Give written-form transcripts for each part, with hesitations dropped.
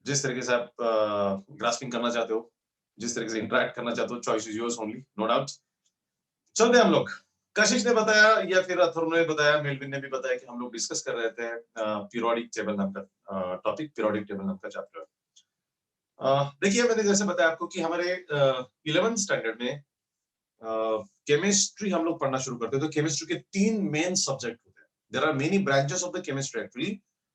जिस तरीके से आप ग्रास्पिंग करना चाहते हो, जिस तरीके से इंटरेक्ट करना चाहते हो, choice is yours only, no doubt. चलते हैं हम लोग। कशिश ने बताया या फिर अथर्व ने बताया, मेलविन ने भी बताया कि हम लोग डिस्कस कर रहे थे पीरियोडिक टेबल नाम का टॉपिक, पीरियोडिक टेबल नाम का चैप्टर। देखिए, मैंने जैसे बताया आपको कि हमारे 11th स्टैंडर्ड में केमिस्ट्री हम लोग पढ़ना शुरू करते हैं, तो केमिस्ट्री के 3 मेन सब्जेक्ट होते हैं। There are many branches of the chemistry actually,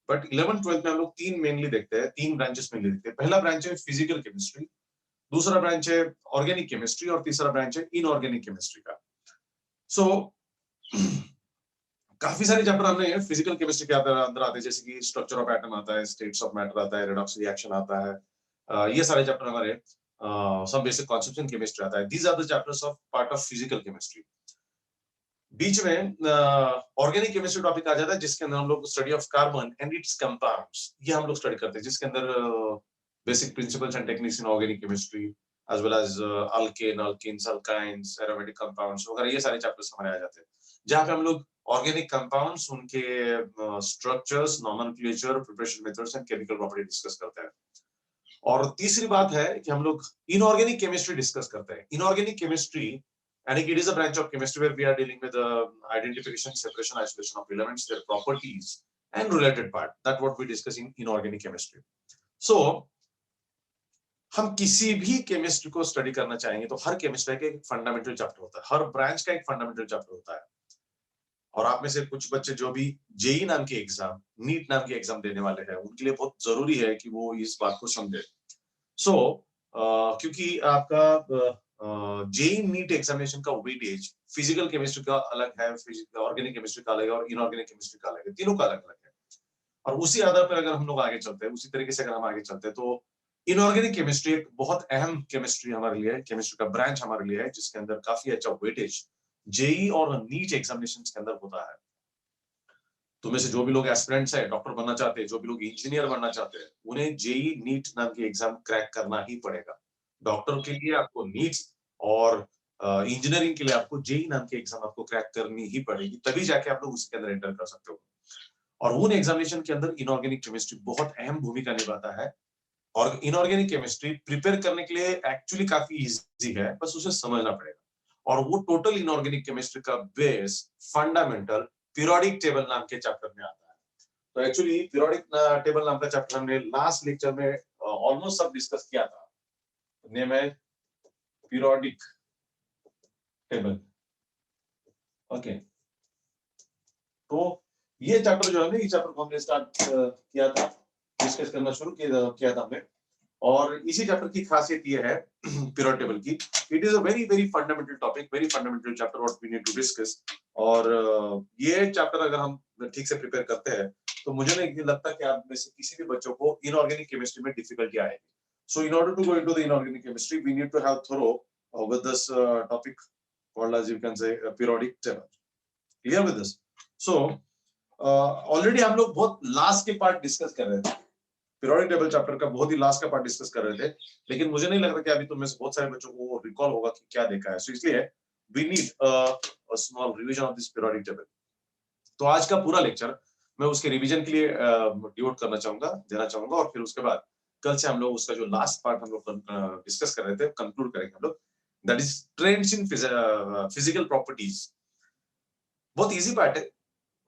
but 11th 12th में हम लोग 3 मेनली देखते हैं, 3 ब्रांचेस मेनली देखते हैं। पहला ब्रांच है फिजिकल केमिस्ट्री, दूसरा ब्रांच है ऑर्गेनिक केमिस्ट्री और तीसरा ब्रांच है इनऑर्गेनिक केमिस्ट्री का। सो काफी सारे चैप्टर हमने फिजिकल केमिस्ट्री के अंदर आते हैं, जैसे कि स्ट्रक्चर ऑफ एटम आता है, स्टेट्स ऑफ मैटर आता है, रेडॉक्स रिएक्शन आता है, ये सारे चैप्टर हमारे some basic concepts in chemistry आता है। These are the chapters of part of physical chemistry. बीच में ऑर्गेनिक केमिस्ट्री टॉपिक आ जाता है, जिसके अंदर हम लोग study of carbon and its compounds, ये हम लोग स्टडी करते हैं, जिसके अंदर basic principles and techniques in organic chemistry as well as alkane, alkenes, alkynes, aromatic compounds वगैरह, ये सारे चैप्टर्स हमारे आ जाते हैं, जहां पे हम लोग ऑर्गेनिक कंपाउंड्स, उनके structures, nomenclature, preparation methods and chemical property discuss करते हैं। और तीसरी बात है कि हम लोग इनऑर्गेनिक केमिस्ट्री डिस्कस करते हैं। इनऑर्गेनिक केमिस्ट्री यानी कि it is a branch of chemistry where we are dealing with identification, separation, isolation of elements, their properties and related part, that what we discuss in inorganic chemistry. So हम किसी भी chemistry को study करना चाहेंगे तो हर chemistry का एक fundamental chapter होता है, हर ब्रांच का एक फंडामेंटल चैप्टर होता है। और आप में से कुछ बच्चे जो भी जेई नाम के एग्जाम, नीट नाम के एग्जाम देने वाले हैं, उनके लिए बहुत जरूरी है कि वो इस बात को समझे। सो क्योंकि आपका जेई नीट एग्जामिनेशन का वेटेज फिजिकल केमिस्ट्री का अलग है, ऑर्गेनिक केमिस्ट्री का अलग है और इनऑर्गेनिक केमिस्ट्री का अलग है, तीनों का अलग अलग है। और उसी आधार पर अगर हम लोग आगे चलते हैं, उसी तरीके से अगर हम आगे चलते हैं, तो इनऑर्गेनिक केमिस्ट्री एक बहुत अहम केमिस्ट्री हमारे लिए है, केमिस्ट्री का ब्रांच हमारे लिए है, जिसके अंदर काफी अच्छा वेटेज जेई और नीट एग्जामिनेशन के अंदर होता है। तो में से जो भी लोग एस्पिरेंट्स है, डॉक्टर बनना चाहते हैं, जो भी लोग इंजीनियर बनना चाहते हैं, उन्हें जेई नीट नाम की एग्जाम क्रैक करना ही पड़ेगा। डॉक्टर के लिए आपको नीट और इंजीनियरिंग के लिए आपको जेई नाम की एग्जाम आपको क्रैक करनी ही पड़ेगी, तभी जाके आप लोग उसके अंदर एंटर कर सकते हो। और उन एग्जामिनेशन के अंदर इनऑर्गेनिक केमिस्ट्री बहुत अहम भूमिका निभाता है। और इनऑर्गेनिक केमिस्ट्री प्रिपेयर करने के लिए एक्चुअली काफी इजी है, बस उसे समझना पड़ेगा। और वो टोटल इनऑर्गेनिक केमिस्ट्री का बेस फंडामेंटल पीरियोडिक टेबल नाम के चैप्टर में आता है। तो एक्चुअली पीरियोडिक टेबल नाम का चैप्टर हमने लास्ट लेक्चर में ऑलमोस्ट सब डिस्कस किया था। नेम है पीरियोडिक टेबल। ओके, तो ये चैप्टर जो है ना, ये चैप्टर को हमने स्टार्ट किया था, डिस्कस करना शुरू किया था हमने। और इसी चैप्टर की खासियत ये है पीरियोडिक टेबल की, it is a very very fundamental topic, very fundamental chapter what we need to discuss. और ये चैप्टर अगर हम ठीक से प्रिपेयर करते हैं, तो मुझे नहीं लगता कि आप में से किसी भी बच्चों को इनऑर्गेनिक केमिस्ट्री में डिफिकल्टी आएगी। So in order to go into the inorganic chemistry, we need to have thorough with this topic called as you can say periodic table. Clear with this? So already हम लोग बहुत last के part discuss कर रहे थे, periodic table chapter का बहुत ही last का पार्ट डिस्कस कर रहे थे, लेकिन मुझे नहीं लग रहा कि अभी तुम में से बहुत सारे बच्चों को रिकॉल होगा कि क्या देखा है। सो इसलिए we need a small revision of this periodic table. तो आज का पूरा लेक्चर मैं उसके रिवीजन के लिए डिवोट करना चाहूंगा, देना चाहूंगा, और फिर उसके बाद कल से हम लोग उसका जो लास्ट पार्ट हम लोग डिस्कस कर रहे थे, कंक्लूड करेंगे हम लोग, that is trends in physical properties. बहुत इजी पार्ट है,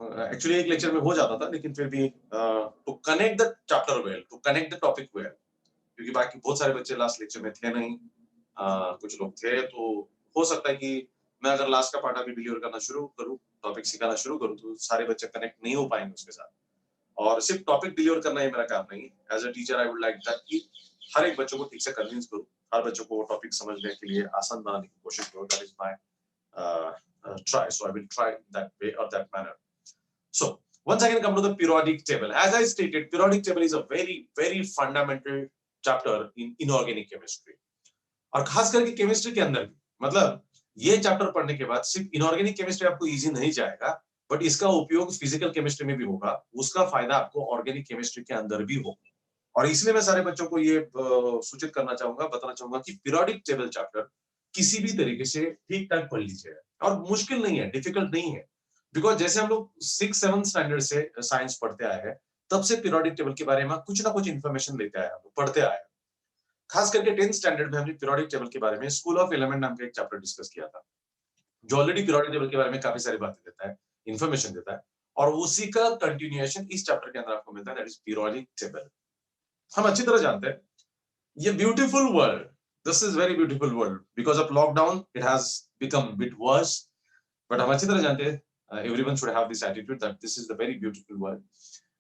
एक्चुअली एक लेक्चर में हो जाता था, लेकिन फिर भी to connect the chapter well, to connect the topic well, क्योंकि बाकी बहुत सारे बच्चे लास्ट लेक्चर में थे नहीं, कुछ लोग थे, तो हो सकता है कि मैं अगर लास्ट का पार्ट अभी डिलीवर करना शुरू करूं, टॉपिक सिखाना शुरू करूं, तो सारे बच्चे कनेक्ट नहीं हो पाएंगे उसके साथ। और सिर्फ टॉपिक डिलीवर करना ही मेरा काम नहीं है। As a teacher I would like that कि हर एक बच्चों को ठीक से कन्विंस करूं, हर बच्चों को टॉपिक समझने के लिए आसान बनाने की कोशिश करूं। That is my try. So I will try that way or that manner. So once again come to the periodic table. As I stated, periodic table is a very very fundamental chapter in inorganic chemistry. और खास करके chemistry के अंदर भी, मतलब ये chapter पढ़ने के बाद सिर्फ इनऑर्गेनिक केमिस्ट्री आपको इजी नहीं जाएगा, बट इसका उपयोग फिजिकल केमिस्ट्री में भी होगा, उसका फायदा आपको ऑर्गेनिक केमिस्ट्री के अंदर भी होगा। और इसलिए मैं सारे बच्चों को ये सूचित करना चाहूंगा, बताना चाहूंगा कि पीरियोडिक टेबल चैप्टर किसी भी तरीके से ठीक ठाक पढ़ लीजिए, और मुश्किल नहीं है, डिफिकल्ट नहीं है। बिकॉज जैसे हम लोग 6-7 स्टैंडर्ड से साइंस पढ़ते आए हैं, तब से पीरियोडिक टेबल के बारे में कुछ ना कुछ इन्फॉर्मेशन लेते आए, पढ़ते आए। खास करके 10th स्टैंडर्ड में हमने पीरियोडिक टेबल के बारे में स्कूल ऑफ एलिमेंट नाम का एक चैप्टर डिस्कस किया था, जो ऑलरेडी पीरियोडिक टेबल के बारे में काफी सारी बातें देता है, इन्फॉर्मेशन देता है, और उसी का कंटिन्यूएशन इस चैप्टर के अंदर आपको मिलता है, दैट इज पीरियोडिक टेबल। हम अच्छी तरह जानते हैं ये beautiful world, this is very beautiful world, because of lockdown it has become bit worse, but हम अच्छी तरह जानते हैं everyone should have this attitude that this is the very beautiful world,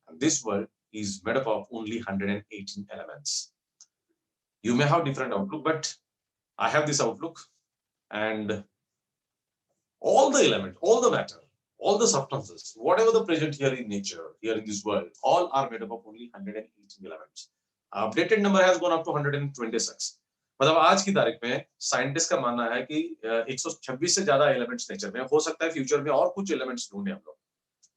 and this world is made up of only 118 elements. You may have different outlook, but I have this outlook, and all the element, all the matter, all the substances, whatever the present here in nature, here in this world, all are made up of only 118 elements. Updated number has gone up to 126. मतलब आज की तारीख में scientist का मानना है कि 126 से ज्यादा एलिमेंट्स नेचर में हो सकता है, फ्यूचर में और कुछ एलिमेंट्स ढूंढे हम लोग,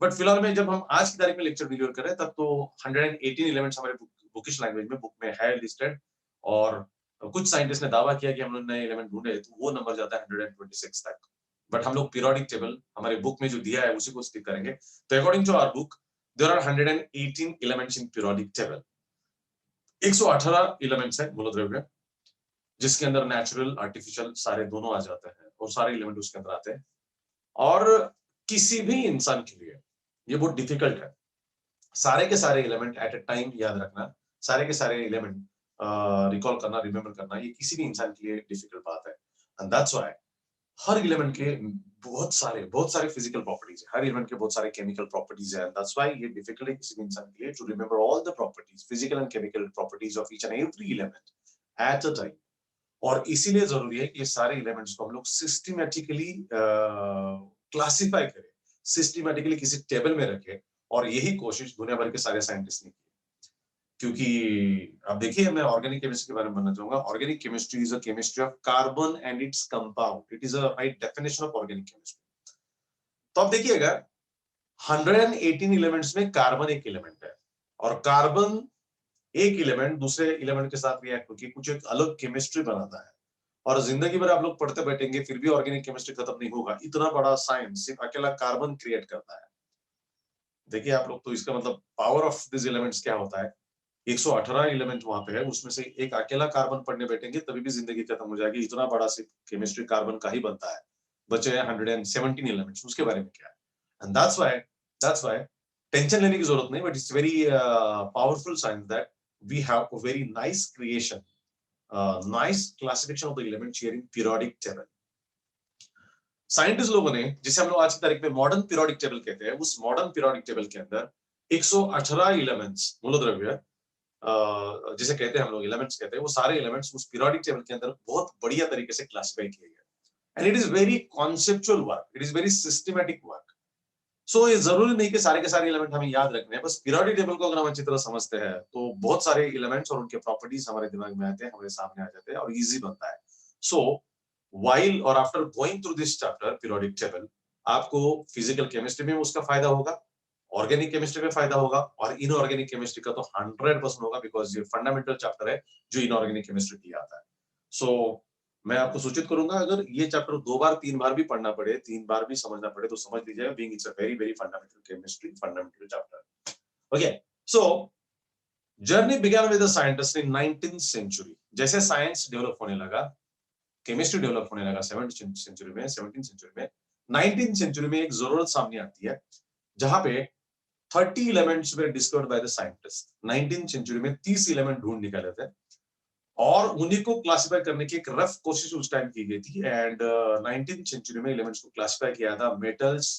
बट फिलहाल में जब हम आज की तारीख में लेक्चर डिलीवर कर रहे हैं तब तो 118 एलिमेंट्स हमारे बुकिश लैंग्वेज में बुक में है लिस्टेड, और कुछ साइंटिस्ट ने दावा किया कि हम लोग नए एलिमेंट ढूंढे तो वो नंबर जाता है 126 तक, बट हम लोग पीरियोडिक टेबल हमारे बुक में जो दिया है उसी को स्टिक करेंगे। तो according to our book there are 118 elements in periodic table. 118 elements है मूलद्रव्य, जिसके अंदर नेचुरल आर्टिफिशियल सारे दोनों आ जाते हैं, और सारे एलिमेंट उसके अंदर आते हैं, और किसी भी इंसान के लिए ये बहुत डिफिकल्ट है सारे के सारे एलिमेंट एट अ टाइम याद रखना, सारे के सारे एलिमेंट रिकॉल करना, रिमेम्बर करना, ये किसी भी इंसान के लिए डिफिकल्ट बात है। And that's why her element के बहुत सारे फिजिकल प्रॉपर्टीज है, हर एलिमेंट के बहुत सारे केमिकल प्रॉपर्टीज है, एंड दैट्स व्हाई ये डिफिकल्ट है किसी भी इंसान के लिए to remember all the properties, physical and chemical properties of each and every element at a time. और इसीलिए जरूरी है कि ये सारे एलिमेंट्स को हम लोग सिस्टमैटिकली क्लासिफाई करें, सिस्टमैटिकली किसी टेबल में रखें, और यही कोशिश दुनिया भर के सारे साइंटिस्ट ने की। क्योंकि अब देखिए, मैं ऑर्गेनिक केमिस्ट्री के बारे में बताना चाहूंगा। Organic chemistry is a chemistry of carbon and its compound, it is a right definition of organic chemistry. तो अब देखिएगा 118 एलिमेंट्स में कार्बन एक एलिमेंट है, और कार्बन एक एलिमेंट दूसरे एलिमेंट के साथ रिएक्ट होकर कुछ एक अलग केमिस्ट्री बनाता है, और जिंदगी भर आप लोग पढ़ते बैठेंगे फिर भी ऑर्गेनिक केमिस्ट्री खत्म नहीं होगा। इतना बड़ा साइंस सिर्फ अकेला कार्बन क्रिएट करता है। देखिए आप लोग, तो इसका मतलब पावर ऑफ दिस एलिमेंट्स क्या होता है। 118 एलिमेंट वहां पे है, उसमें से एक अकेला कार्बन पढ़ने बैठेंगे तभी भी जिंदगी खत्म हो जाएगी। इतना बड़ा सिर्फ केमिस्ट्री कार्बन का ही बनता है, बचे हैं 117 एलिमेंट्स, उसके बारे में क्या है। एंड दैट्स व्हाई टेंशन लेने की जरूरत नहीं, but it's very powerful science that we have a very nice creation, nice classification of the elements here in periodic table. Scientist लोगों ने, जिसे हम लोग आज की तारीख में मॉडर्न पीरियोडिक टेबल कहते हैं, उस मॉडर्न पीरियोडिक टेबल के अंदर 118 एलिमेंट्स मूलद्रव्य जिसे कहते हैं हम लोग एलिमेंट्स कहते हैं, वो सारे एलिमेंट्स उस पीरियोडिक टेबल के अंदर बहुत बढ़िया तरीके से क्लासिफाई किए गए। And it is very conceptual work, it is very systematic work. So ये जरूरी नहीं कि सारे के सारे एलिमेंट हमें याद रखने हैं, बस पीरियोडिक टेबल को अगर हम अच्छी तरह समझते हैं तो बहुत सारे एलिमेंट्स और उनके प्रॉपर्टीज हमारे दिमाग में आते हैं, हमारे सामने आ जाते हैं, और इजी बनता है। सो while or after going through this chapter periodic table, आपको फिजिकल केमिस्ट्री में उसका फायदा होगा, ऑर्गेनिक केमिस्ट्री में फायदा होगा, और इनऑर्गेनिक केमिस्ट्री का तो 100% होगा, बिकॉज ये फंडामेंटल चैप्टर है जो इनऑर्गेनिक केमिस्ट्री की आता है। सो मैं आपको सूचित करूंगा, अगर ये चैप्टर 2 बार 3 बार भी पढ़ना पड़े, 3 बार भी समझना पड़े, तो समझ लीजिएगा, being it's a very very fundamental chemistry, fundamental chapter. Okay, so journey began with the scientist in 19th century. जैसे साइंस डेवलप होने लगा, केमिस्ट्री डेवलप होने लगा 17th सेंचुरी में, 19th सेंचुरी में एक जरूरत सामने आती है, जहां पे 30 elements were discovered by the scientist. 19th century में 30 एलिमेंट ढूंढ निकाले थे, और उन्हीं को क्लासिफाई करने की एक रफ कोशिश उस टाइम की गई थी। एंड 19th सेंचुरी में एलिमेंट्स को क्लासिफाई किया था metals,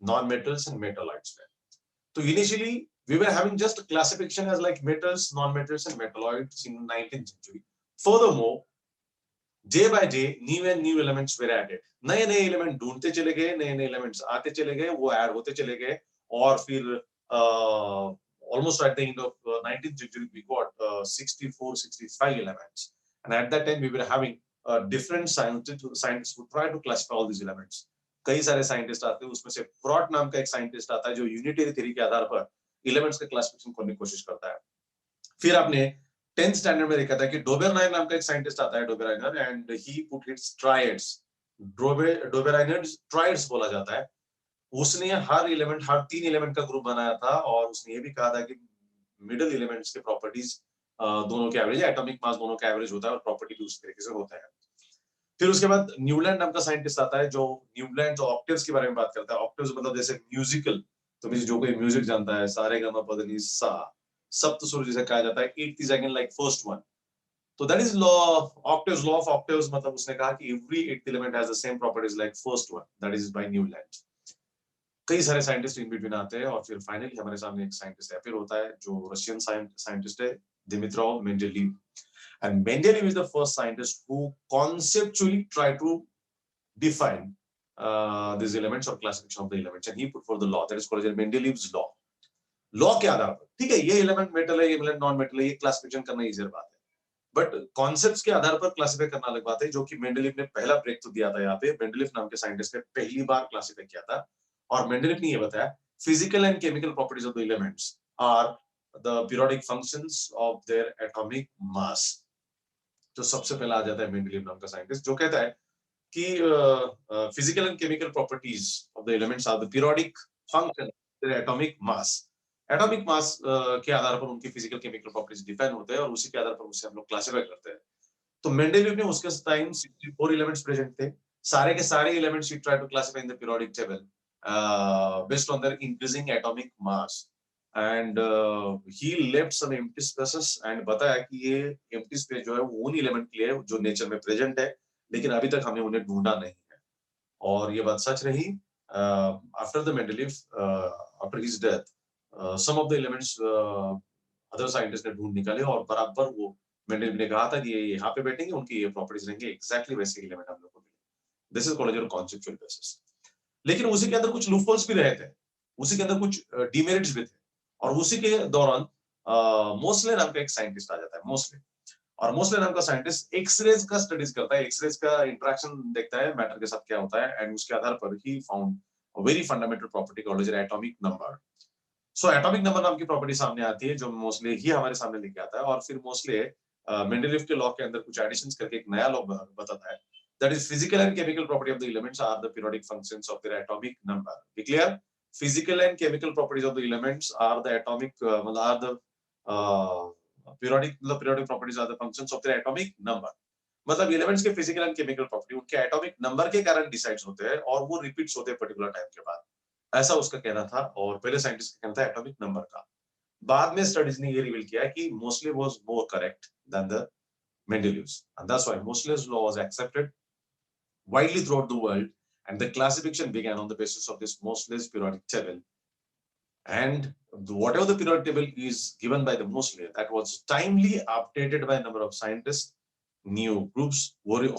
non metals and metalloids में। तो initially we were having just classification as like metals, non-metals and metalloids in 19th century. Furthermore, day by day new and new elements were added. नए नए element ढूंढते चले गए, नए नए elements आते चले गए, वो ऐड होते चले गए, और फिर almost at the end of 19th century we got 64-65 elements, and at that time we were having different scientists who try to classify all these elements. कई सारे साइंटिस्ट आते हैं, उसमें से फ्रॉड नाम का एक साइंटिस्ट आता है जो यूनिटरी थ्योरी के आधार पर एलिमेंट्स का क्लासिफिकेशन करने की कोशिश करता है। फिर आपने 10th स्टैंडर्ड में देखा था कि डोबेराइनर नाम का एक साइंटिस्ट आता है, Dobereiner, and he put it's triads, Dobereiner triads बोला जाता है। उसने हर 3 एलिमेंट का ग्रुप बनाया था, और उसने ये भी कहा था कि मिडल एलिमेंट्स के प्रॉपर्टीज दोनों के एवरेज, एटॉमिक मास दोनों का एवरेज होता है और प्रॉपर्टी भी उस तरीके से होता है। फिर उसके बाद न्यूलैंड नाम का साइंटिस्ट आता है जो न्यूलैंड जो ऑक्टेव्स के बारे में बात करता है। ऑक्टेव्स मतलब जैसे म्यूजिकल, तो जो कोई म्यूजिक जानता है, सारे गा मा पा धा नी सा, सप्तस्वर जिसे कहा जाता है, 8th is again like first one। तो that is law of octaves. Law of octaves मतलब उसने कहा कि every 8th element has the same properties like first one, that is by Newland. कई सारे साइंटिस्ट इन बिटवीन आते हैं और फिर फाइनली हमारे सामने एक साइंटिस्ट है, फिर होता है जो रशियन साइंटिस्ट है, Dimitrov Mendeleev. And Mendeleev is the first scientist who conceptually tried to define these elements or classification of the elements, and he put forth the law that is called as Mendeleev's law। Law के आधार पर, ठीक है, ये element metal है, ये element non metal है, ये क्लासिफिकेशन करना इजियर बात है, बट कॉन्सेप्ट्स के आधार पर क्लासिफाई करना अलग बात है, जो कि मेंडेलीव ने पहला ब्रेक थ्रू दिया था। यहाँ पे मेंडेलीव नाम के साइंटिस्ट ने पहली बार क्लासिफाई किया था, और मेंडेलीव ने ये बताया physical and chemical properties of the elements are the periodic functions of their atomic mass. जो सबसे पहला आ जाता है मेंडेलीव नाम का साइंटिस्ट, जो कहता है कि physical and chemical properties of the elements are the periodic function their atomic mass. Atomic mass के आधार पर उनकी फिजिकल केमिकल प्रॉपर्टीज डिफाइन होते हैं और उसी के आधार पर उसे हम लोग क्लासिफाई करते हैं। तो मेंडेलीव ने उसके टाइम 64 एलिमेंट्स प्रेजेंट थे, सारे के सारे एलिमेंट्स ही try to classify in the periodic table based on their increasing atomic mass, and he left some empty spaces, and बताया कि ये empty space जो है वो उन एलिमेंट के लिए जो नेचर में प्रेजेंट है, लेकिन अभी तक हमने उन्हें ढूंढा नहीं है। और ये बात सच रही। After the Mendeleev, after his death, some of the elements other scientist ने ढूंढ निकाले, और बराबर वो मेंडेलीव ने कहा था कि ये यहाँ पे बैठेंगे, उनकी ये प्रॉपर्टीज रहेंगे, एग्जैक्टली वैसे एलिमेंट हम लोग को मिले। This is called your conceptual basis. लेकिन उसी के अंदर कुछ लूपहोल्स भी रहे थे, उसी के अंदर कुछ डिमेरिट्स भी थे, और उसी के दौरान मोस्ले नाम का एक साइंटिस्ट आ जाता है, मोस्ले। और मोस्ले नाम का साइंटिस्ट एक्सरेज का स्टडीज करता है, एक्सरेज का इंटरेक्शन देखता है मैटर के साथ क्या होता है, एंड उसके आधार पर ही found a very fundamental property called as atomic number. So atomic number नाम की प्रॉपर्टी सामने आती है, जो मोस्ले ही हमारे सामने लेके आता है, और फिर मोस्ले मेंडेलीव के लॉ के अंदर कुछ एडिशंस करके एक नया लॉ बताता है, that is physical and chemical property of the elements are the periodic functions of their atomic number. Be clear? Physical and chemical properties of the elements are the atomic are the periodic properties are the functions of their atomic number। मतलब elements के physical and chemical property उनके atomic number के कारण decides होते हैं, और वो repeats होते हैं पर्टिकुलर टाइम के बाद, ऐसा उसका कहना था। और पहले साइंटिस्ट का कहना था एटॉमिक नंबर का। बाद में स्टडीज ने ये रिवील किया कि mostly was more correct than the Mendeleev's, and that's why Moseley's law was accepted widely throughout the world, and the classification began on the basis of this Moseley's periodic table। And whatever the periodic table is given by the Moseley, that was timely updated by a number of scientists, new groups,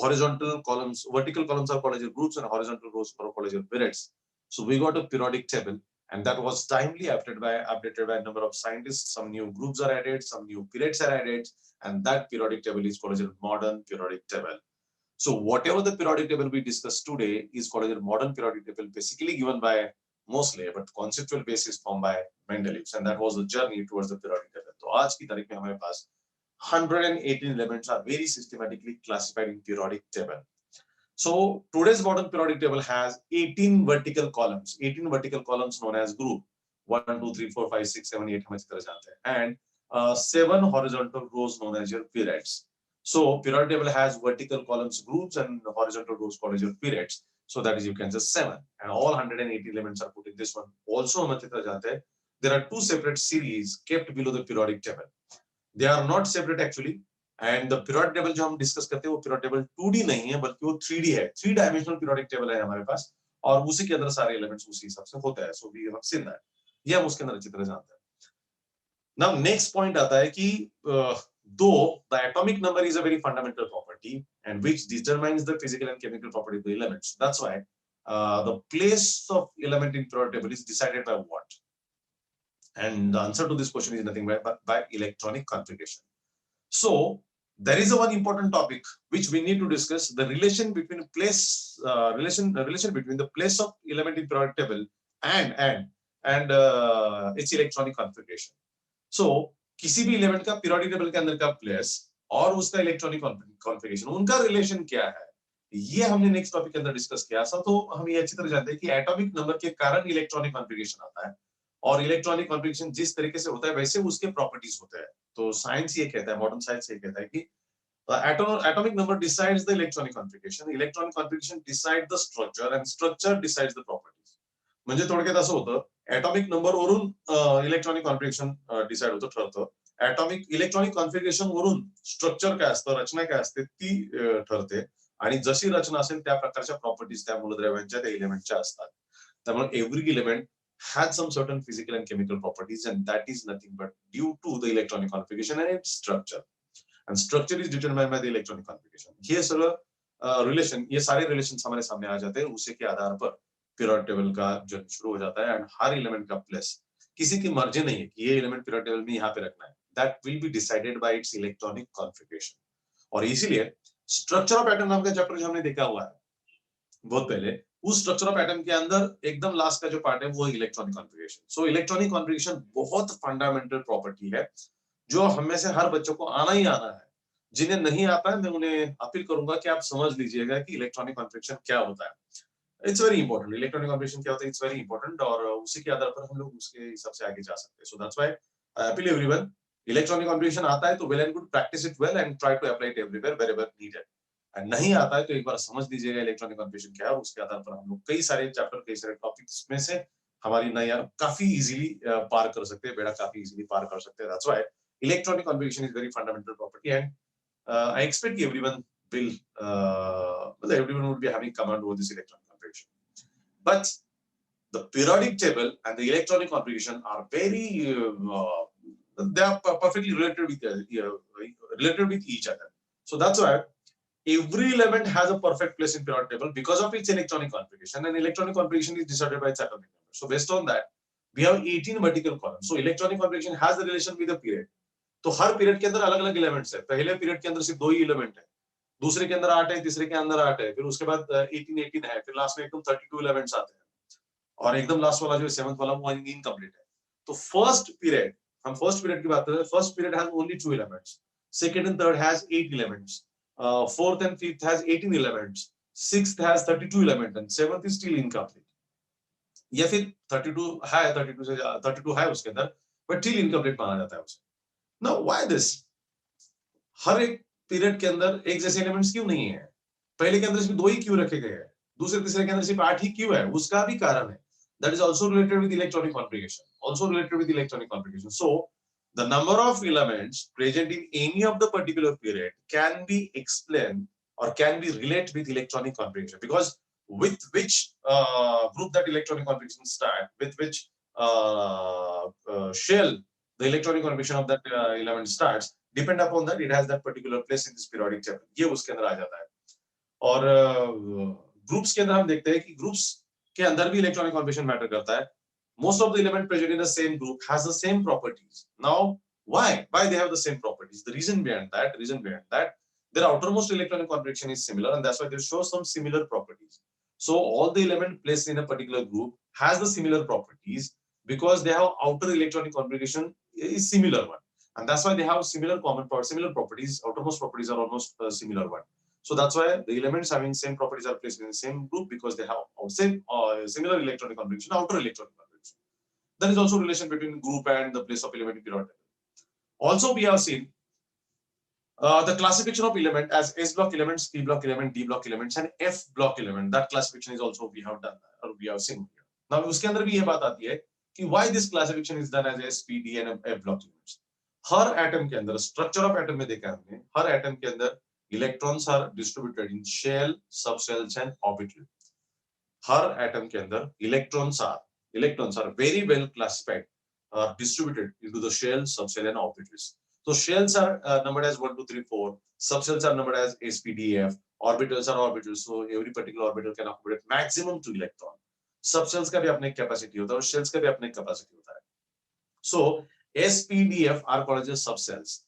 horizontal columns, vertical columns are called as groups, and horizontal rows are called as periods। So we got a periodic table, and that was timely updated by a number of scientists. Some new groups are added, some new periods are added, and that periodic table is called as a modern periodic table। So whatever the periodic table we discussed today is called a modern periodic table, basically given by Moseley, but conceptual basis formed by Mendeleev, and that was the journey towards the periodic table। तो आज की तारीख में हमारे पास 118 elements are very systematically classified in periodic table। So today's modern periodic table has 18 vertical columns, 18 vertical columns known as group, 1 2 3 4 5 6 7 8 हम इस तरह जानते हैं, and 7 horizontal rows known as your periods। So periodic table has vertical columns groups and horizontal rows called as your periods। So that is you can just 7, and all 180 elements are put in this one। Also हम इस तरह जानते हैं there are two separate series kept below the periodic table। They are not separate actually, and the periodic table जो हम discuss करते हैं वो periodic table 2D नहीं है, बल्कि वो 3D है, 3 dimensional periodic table है हमारे पास, और उसी के अंदर सारे एलिमेंट्स उसी हिसाब से होते हैं। So we have seen that, ये हम उसके अंदर अच्छी तरह जानते हैं। Now next point आता है कि though the atomic number is a very fundamental property and which determines the physical and chemical property of the elements, that's why the place of element in periodic table is decided by what? And the answer to this question is nothing but by electronic configuration। So there is a one important topic which we need to discuss: the relation between relation between the place of element in periodic table and its electronic configuration। So किसी भी element का periodic table के अंदर का place और उसका electronic configuration, उनका relation क्या है, ये हमने नेक्स्ट टॉपिक के अंदर डिस्कस किया था। तो हम ये अच्छी तरह जानते हैं कि एटॉमिक नंबर के कारण इलेक्ट्रॉनिक कॉन्फ़िगरेशन आता है, और इलेक्ट्रॉनिक कॉन्फ़िगरेशन जिस तरीके से होता है वैसे उसके प्रॉपर्टीज होते हैं। तो साइंस ये कहता है, मॉडर्न साइंस ये कहता है कि atomic number decides the electronic configuration, electronic configuration decide the structure and structure decides the properties. म्हणजे थोडक्यात असं होतं, atomic number वरून इलेक्ट्रॉनिक कॉन्फिगरेशन डिसाइड होतं, ठरतं. इलेक्ट्रॉनिक कॉन्फिगरेशन वरून स्ट्रक्चर काय असतं, रचना काय असते ती ठरते, आणि जशी रचना असेल त्या प्रकारच्या प्रॉपर्टीज त्या मूलद्रव्यांच्या, त्या एलिमेंटच्या असतात. त्यामुळे every element has some certain physical and chemical properties, and that is nothing but due to the electronic configuration and its structure. And structure is determined by the electronic configuration. ये सगळं relation, ये सारे relation हमारे सामने आ जाते हैं, उसी के आधार पर पीरियड टेबल का जन्म शुरू हो जाता है, एंड हर एलिमेंट का प्लेस किसी की मर्जी नहीं है कि ये एलिमेंट पीरियड टेबल में यहाँ पे रखना है. That will be decided by it's electronic configuration. और इसीलिए स्ट्रक्चर ऑफ एटम नाम का चैप्टर जो हमने देखा हुआ है बहुत पहले, उस स्ट्रक्चर ऑफ एटम के अंदर एकदम लास्ट का जो पार्ट है वो electronic configuration. So electronic configuration बहुत फंडामेंटल प्रॉपर्टी है जो हम में से हर बच्चों को आना ही आना है. जिन्हें नहीं आता है मैं उन्हें अपील करूंगा कि आप समझ लीजिएगा कि इलेक्ट्रॉनिक कॉन्फिगरेशन क्या होता है. It's very important. Electronic configuration क्या होता है, इट्स वेरी इंपॉर्टेंट, और उसी के आधार पर हम लोग उसके हिसाब से आगे जा सकते हैं. So that's why I appeal everyone, electronic configuration आता है तो well and good, practice it well and try to apply it everywhere wherever needed. And नहीं आता है तो एक बार समझ लीजिएगा इलेक्ट्रॉनिक कॉन्फिगरेशन क्या है, उसके आधार पर हम लोग कई सारे चैप्टर, कई सारे टॉपिक्स में से हमारी नैया काफी इजीली पार कर सकते हैं, बेड़ा काफी इजीली पार कर सकते हैं. That's why electronic configuration is very fundamental property, and I expect everyone will everyone will be having command over this electronic configuration. But the periodic table and the electronic configuration are very they are perfectly related with each other. So that's why every element has a perfect place in periodic table because of its electronic configuration, and electronic configuration is decided by its atomic number. So based on that, we have 18 vertical columns. So electronic configuration has the relation with the period. तो हर period के अंदर अलग अलग elements है. पहले period के अंदर सिर्फ 2 ही एलिमेंट है, दूसरे के अंदर 8 है, तीसरे के अंदर 8 है, फिर उसके बाद 18 है, फिर लास्ट में एकदम 32 एलिमेंट्स आते हैं, और एकदम लास्ट वाला जो है 7th वाला वो इनकम्प्लीट है. तो फर्स्ट पीरियड, हम फर्स्ट पीरियड की बात कर रहे हैं, first period has only 2 elements, second and third has 8 elements, fourth and fifth has 18 elements, sixth has 32 element, and seventh is still incomplete. या फिर 32 है उसके अंदर, बट स्टिल इनकम्प्लीट माना जाता है उसे. Now, why this? हर एक पीरियड के अंदर एक जैसे एलिमेंट्स क्यों नहीं है? पहले के अंदर सिर्फ 2 ही क्यों रखे गए हैं, दूसरे तीसरे के अंदर सिर्फ 8 ही क्यों है? उसका भी कारण है. That is also related with electronic configuration. Also related with electronic configuration. So, the number of elements present in any of the particular period can be explained or can be related with electronic configuration, because with which group that electronic configuration start, with which shell the electronic configuration of that element starts, depend upon that it has that particular place in this periodic table. ये उसके अंदर आ जाता है. और groups के अंदर हम देखते हैं कि ग्रुप्स के अंदर भी इलेक्ट्रॉनिक कॉन्फिगरेशन मैटर करता है. Most of the element present in the same group has the same properties. Now, why they have the same properties? The reason behind that, their outermost electronic configuration is similar, and that's why they show some similar properties. So all the element placed in a particular group has the similar properties because they have outer electronic configuration is similar one, and that's why they have similar similar properties. Outermost properties are almost similar one. So that's why the elements having same properties are placed in the same group, because they have same similar electronic configuration, outer electronic configuration. There is also relation between group and the place of element in periodic table. Also, we have seen the classification of element as S block elements, P block element, D block elements, and F block element. That classification is also we have done, or we have seen here. Now, उसके अंदर भी ये बात आती है कि why this classification is done as S, P, D, and F block elements. Her atom के अंदर, स्ट्रक्चर ऑफ एटम में देखा हमने, हर एटम के अंदर electrons are distributed in shell, subshells and orbital. हर एटम के अंदर electrons are very well classified, distributed into the shell, subshell, and orbitals. So shells are numbered as 1, 2, 3, 4. Subshells are numbered as S, P, D, F. Orbitals are orbitals. So every particular orbital can accommodate maximum 2 electron. Subshells का भी अपने capacity होता है और shells का भी अपने capacity होता है. So S, P, D, F are called as subshells.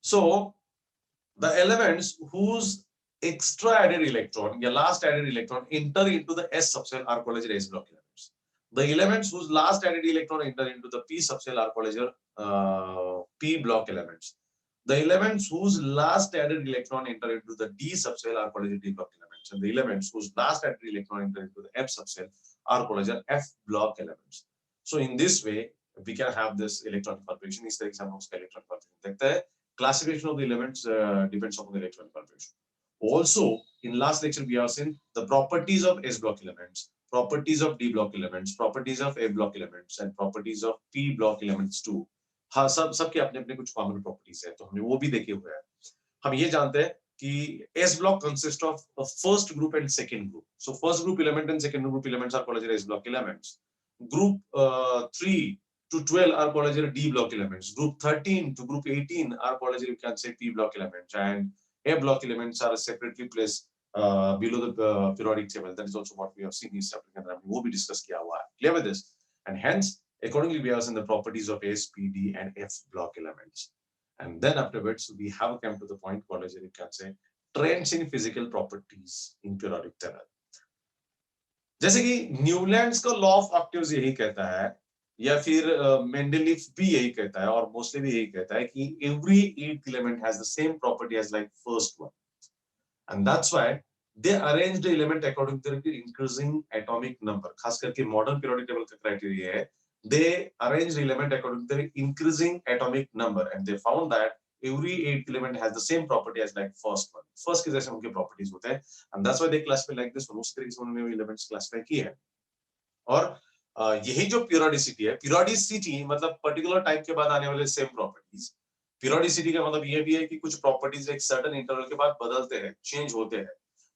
So the elements whose extra added electron, या last added electron, enter into the S subshell are called as S block elements. The elements whose last added electron enter into the P subshell are called as P block elements. The elements whose last added electron enter into the D subshell are called as D block elements, and the elements whose last added electron enter into the F subshell are called as F block elements. So in this way we can have this electronic configuration. इस तरीके से हम लोग उसका electronic configuration देखते हैं. Classification of the elements depends on the electronic configuration. Also, in last lecture we have seen the properties of S block elements, properties of D block elements, properties of A block elements, and properties of P block elements too. हाँ, सबके अपने अपने कुछ common properties है, तो हमने वो भी देखे हुए हैं. हम ये जानते हैं कि S block consists of a first group and second group. So first group element and second group elements are called as S block elements. Group 3 to 12 are called as D block elements. Group 13 to group 18 are called as, you can say, P block elements, and A block elements are separately placed below the periodic table. That is also what we have seen in this chapter. वो भी discuss किया हुआ है. Clear with this? And hence, accordingly, we have seen the properties of S, P, D, and F block elements. And then afterwards, we have come to the point called as, you can say, trends in physical properties in periodic table. जैसे कि Newlands का law of octaves यही कहता है, या फिर Mendeleev भी यही कहता है, और मोस्टली भी यही कहता है कि every eighth element has the same property as like first one, and that's why they arrange the element according to the increasing atomic number. खास करके मॉडर्न पीरियोडिक टेबल का क्राइटेरिया है, they arrange the element according to the increasing atomic number, and they found that every eighth element has the same property as like first one. First के जैसे उनके properties होते हैं, and that's why they classify like this. उस तरीके से उन्होंने elements classify किए हैं. और यही जो periodicity है, periodicity मतलब particular टाइम के बाद आने वाले same properties. Periodicity का मतलब ये भी है कि कुछ properties एक certain interval के बाद बदलते हैं, change होते हैं,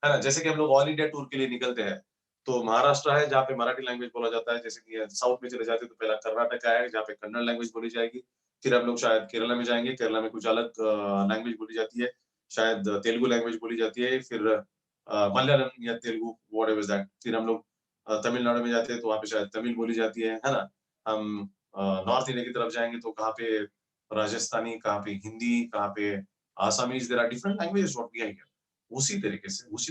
है ना. जैसे कि हम लोग ऑल इंडिया टूर के लिए निकलते हैं, तो महाराष्ट्र है जहाँ पे मराठी लैंग्वेज बोला जाता है, जैसे कि साउथ में चले जाते हैं तो पहला कर्नाटका है जहाँ पे कन्नड़ लैंग्वेज बोली जाएगी, फिर हम लोग शायद केरला में जाएंगे, केरला में कुछ अलग लैंग्वेज बोली जाती है, शायद तेलुगु लैंग्वेज बोली जाती है, फिर मलयालम या तेलुगु व्हाटएवर दैट, फिर हम लोग तमिलनाडु में जाते हैं तो वहाँ पे शायद तमिल बोली जाती है ना. हम नॉर्थ इंडिया की तरफ जाएंगे तो कहाँ पे राजस्थानी, कहाँ पे हिंदी, कहाँ पे Assamese, there are different languages what we are here. उसी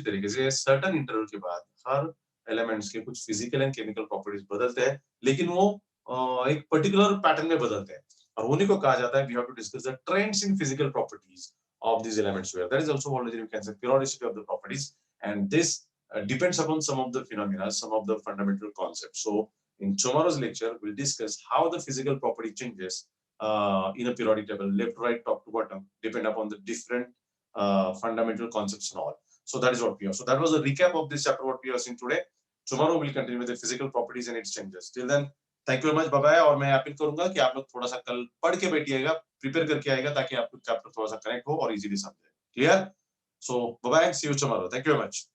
तरीके से सर्टेन इंटरवल के बाद हर एलिमेंट्स के कुछ फिजिकल एंड केमिकल प्रॉपर्टीज बदलते हैं, लेकिन वो एक पर्टिकुलर पैटर्न में बदलते हैं, और उन्हीं को कहा जाता है we have to discuss the trends in physical properties of these elements, where that is also called, you can say, periodicity of the properties, and this depends upon some of the phenomena, some of the fundamental concepts. So in tomorrow's lecture we'll discuss how the physical property changes in a periodic table, left, right, top to bottom, depend upon the different fundamental concepts and all. So that is what we have. So that was a recap of this chapter what we have seen today. Tomorrow we'll continue with the physical properties and its changes. Till then, thank you very much, bye bye. और मैं appeal करूंगा कि आप लोग थोड़ा सा कल पढ़ के बैठिएगा, प्रिपेयर करके आएगा, ताकि आपको चैप्टर थोड़ा सा कनेक्ट हो और इजीली समझे. Clear? So bye bye, see you tomorrow. Thank you very much.